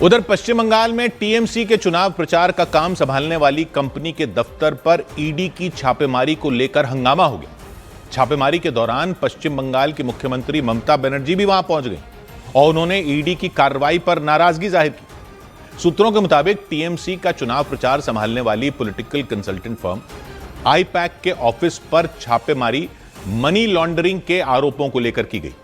उधर पश्चिम बंगाल में टीएमसी के चुनाव प्रचार का काम संभालने वाली कंपनी के दफ्तर पर ईडी की छापेमारी को लेकर हंगामा हो गया। छापेमारी के दौरान पश्चिम बंगाल की मुख्यमंत्री ममता बनर्जी भी वहां पहुंच गई और उन्होंने ईडी की कार्रवाई पर नाराजगी जाहिर की। सूत्रों के मुताबिक टीएमसी का चुनाव प्रचार संभालने वाली पॉलिटिकल कंसल्टेंट फर्म आईपैक के ऑफिस पर छापेमारी मनी लॉन्ड्रिंग के आरोपों को लेकर की गई।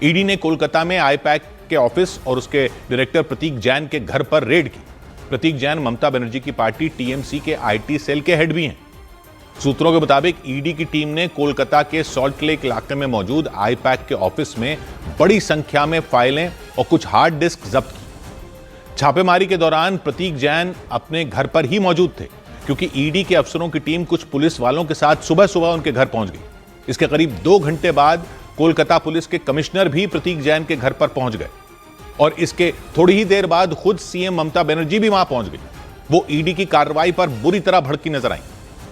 ईडी ने कोलकाता में आईपैक के ऑफिस और उसके डायरेक्टर प्रतीक जैन के घर पर रेड की। प्रतीक जैन ममता बनर्जी की पार्टी टीएमसी के आईटी सेल के हेड भी हैं। सूत्रों के मुताबिक ईडी की टीम ने कोलकाता के सॉल्ट लेक इलाके में मौजूद आईपैक के ऑफिस में बड़ी संख्या में फाइलें और कुछ हार्ड डिस्क जब्त की। छापेमारी के दौरान प्रतीक जैन अपने घर पर ही मौजूद थे, क्योंकि ईडी के अफसरों की टीम कुछ पुलिस वालों के साथ सुबह सुबह उनके घर पहुंच गई। इसके करीब 2 घंटे बाद कोलकाता पुलिस के कमिश्नर भी प्रतीक जैन के घर पर पहुंच गए और इसके थोड़ी ही देर बाद खुद सीएम ममता बनर्जी भी वहां पहुंच गई। वो ईडी की कार्रवाई पर बुरी तरह भड़की नजर आई।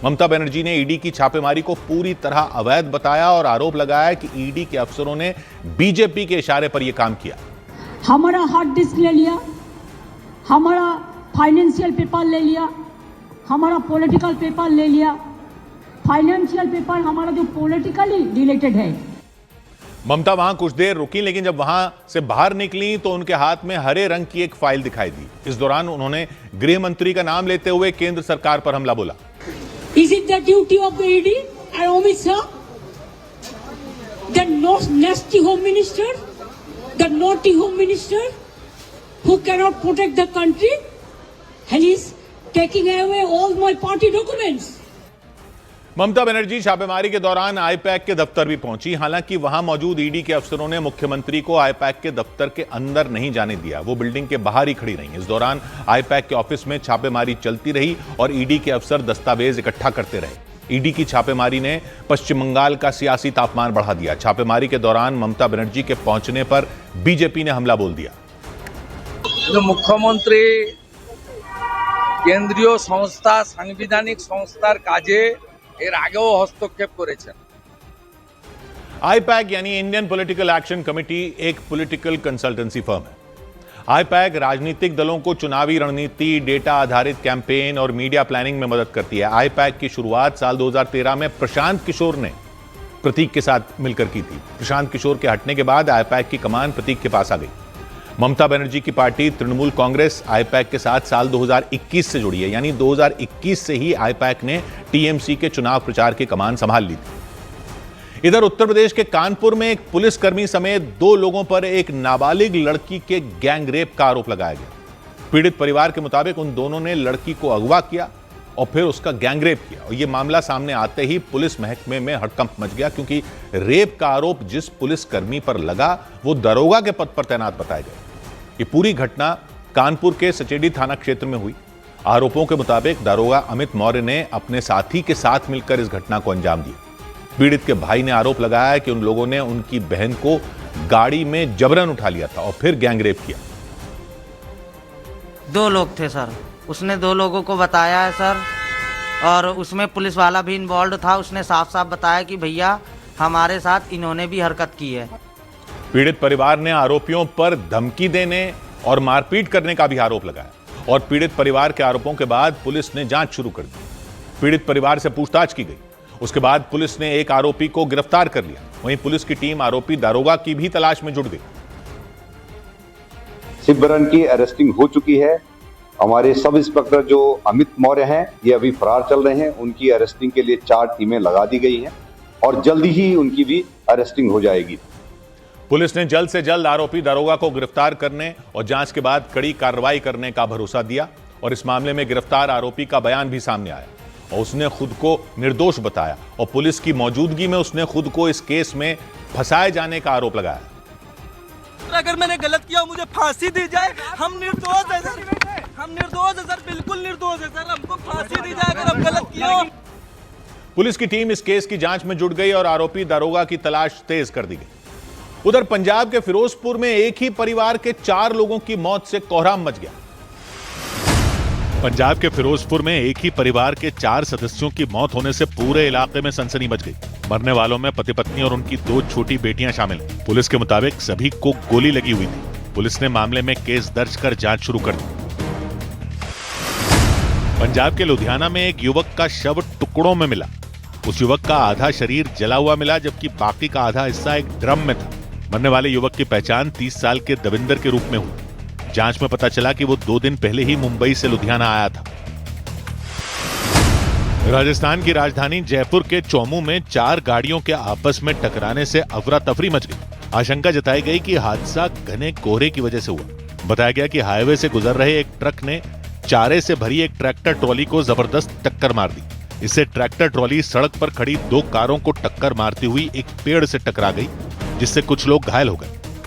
ममता बनर्जी ने ईडी की छापेमारी को पूरी तरह अवैध बताया और आरोप लगाया कि ईडी के अफसरों ने बीजेपी के इशारे पर यह काम किया। हमारा हार्ड डिस्क ले लिया, हमारा फाइनेंशियल पेपर ले लिया, हमारा पॉलिटिकल पेपर ले लिया। फाइनेंशियल पेपर हमारा जो पॉलिटिकली रिलेटेड है। ममता वहां कुछ देर रुकी, लेकिन जब वहां से बाहर निकली तो उनके हाथ में हरे रंग की एक फाइल दिखाई दी। इस दौरान उन्होंने गृह मंत्री का नाम लेते हुए केंद्र सरकार पर हमला बोला। Is it the duty of the ED and Amit Shah, the nasty home minister, the naughty home minister, who cannot protect the country, and is taking away all my party documents? Mamata Banerjee छापेमारी के दौरान IUPAC के दफ्तर भी पहुंची। हालांकि वहां मौजूद ईडी के अफसरों ने मुख्यमंत्री को आईपैक के दफ्तर के अंदर नहीं जाने दिया। वो बिल्डिंग के बाहर ही खड़ी रहीं। इस दौरान आईपैक के ऑफिस में छापेमारी चलती रही और ईडी के अफसर दस्तावेज इकट्ठा करते रहे। ईडी की छापेमारी ने पश्चिम बंगाल का सियासी तापमान बढ़ा दिया। छापेमारी के दौरान ममता बनर्जी के पहुंचने पर बीजेपी ने हमला बोल दिया। मुख्यमंत्री केंद्रीय संस्था सांविधानिक संस्थार काजे এর আগেও হস্তক্ষেপ করেছেন। आईपैक यानी इंडियन पॉलिटिकल एक्शन कमेटी एक पॉलिटिकल कंसल्टेंसी फर्म है। आईपैक राजनीतिक दलों को चुनावी रणनीति, डेटा आधारित कैंपेन और मीडिया प्लानिंग में मदद करती है। आईपैक की शुरुआत साल 2013 में प्रशांत किशोर ने प्रतीक के साथ मिलकर की थी। प्रशांत किशोर के हटने के बाद आईपैक की कमान प्रतीक के पास आ गई। ममता बनर्जी की पार्टी तृणमूल कांग्रेस आईपैक के साथ साल 2021 से जुड़ी है, यानी 2021 से ही आईपैक ने टीएमसी के चुनाव प्रचार की कमान संभाल ली थी। इधर उत्तर प्रदेश के कानपुर में एक पुलिसकर्मी समेत 2 लोगों पर एक नाबालिग लड़की के गैंग रेप का आरोप लगाया गया। पीड़ित परिवार के मुताबिक उन दोनों ने लड़की को अगवा किया और फिर उसका गैंग रेप किया। और यह मामला सामने आते ही पुलिस महकमे में हड़कंप मच गया, क्योंकि रेप का आरोप जिस पुलिसकर्मी पर लगा वो दरोगा के पद पर तैनात बताए गए। ये पूरी घटना कानपुर के सचेडी थाना क्षेत्र में हुई। आरोपों के मुताबिक दारोगा अमित मौर्य ने अपने साथी के साथ मिलकर इस घटना को अंजाम दिया। पीड़ित के भाई ने आरोप लगाया कि उन लोगों ने उनकी बहन को गाड़ी में जबरन उठा लिया था और फिर गैंग रेप किया। 2 लोग थे सर, उसने 2 लोगों को बताया है सर, और उसमें पुलिस वाला भी इन्वॉल्व था। उसने साफ साफ बताया कि भैया हमारे साथ इन्होंने भी हरकत की है। पीड़ित परिवार ने आरोपियों पर धमकी देने और मारपीट करने का भी आरोप लगाया और पीड़ित परिवार के आरोपों के बाद पुलिस ने जांच शुरू कर दी। पीड़ित परिवार से पूछताछ की गई। उसके बाद पुलिस ने एक आरोपी को गिरफ्तार कर लिया। वहीं पुलिस की टीम आरोपी दारोगा की भी तलाश में जुट गई। शिवबरन की अरेस्टिंग हो चुकी है। हमारे सब इंस्पेक्टर जो अमित मौर्य हैं, ये अभी फरार चल रहे हैं। उनकी अरेस्टिंग के लिए 4 टीमें लगा दी गई हैं और जल्दी ही उनकी भी अरेस्टिंग हो जाएगी। पुलिस ने जल्द से जल्द आरोपी दारोगा को गिरफ्तार करने और जांच के बाद कड़ी कार्रवाई करने का भरोसा दिया और इस मामले में गिरफ्तार आरोपी का बयान भी सामने आया और उसने खुद को निर्दोष बताया और पुलिस की मौजूदगी में उसने खुद को इस केस में फंसाए जाने का आरोप लगाया। अगर मैंने गलत किया मुझे फांसी दी जाए। हम निर्दोष है सर, हम निर्दोष है सर, बिल्कुल निर्दोष है सर। हमको फांसी दी जाए अगर हम गलत किया। पुलिस की टीम इस केस की जांच में जुट गई और आरोपी दारोगा की तलाश तेज कर दी गई। उधर पंजाब के फिरोजपुर में एक ही परिवार के 4 लोगों की मौत से कोहराम मच गया। पंजाब के फिरोजपुर में एक ही परिवार के 4 सदस्यों की मौत होने से पूरे इलाके में सनसनी मच गई। मरने वालों में पति पत्नी और उनकी 2 छोटी बेटियां शामिल हैं। पुलिस के मुताबिक सभी को गोली लगी हुई थी। पुलिस ने मामले में केस दर्ज कर जांच शुरू कर दी। पंजाब के लुधियाना में एक युवक का शव टुकड़ों में मिला। उस युवक का आधा शरीर जला हुआ मिला, जबकि बाकी का आधा हिस्सा एक ड्रम में था। मरने वाले युवक की पहचान 30 साल के दविंदर के रूप में हुई। जांच में पता चला कि वो 2 दिन पहले ही मुंबई से लुधियाना आया था। राजस्थान की राजधानी जयपुर के चौमू में 4 गाड़ियों के आपस में टकराने से अफरा तफरी मच गई। आशंका जताई गई कि हादसा घने कोहरे की वजह से हुआ। बताया गया कि हाईवे से गुजर रहे एक ट्रक ने चारे से भरी एक ट्रैक्टर ट्रॉली को जबरदस्त टक्कर मार दी। इससे ट्रैक्टर ट्रॉली सड़क पर खड़ी 2 कारों को टक्कर मारती हुई एक पेड़ से टकरा गई, जिससे कुछ लोग घायल हो गए।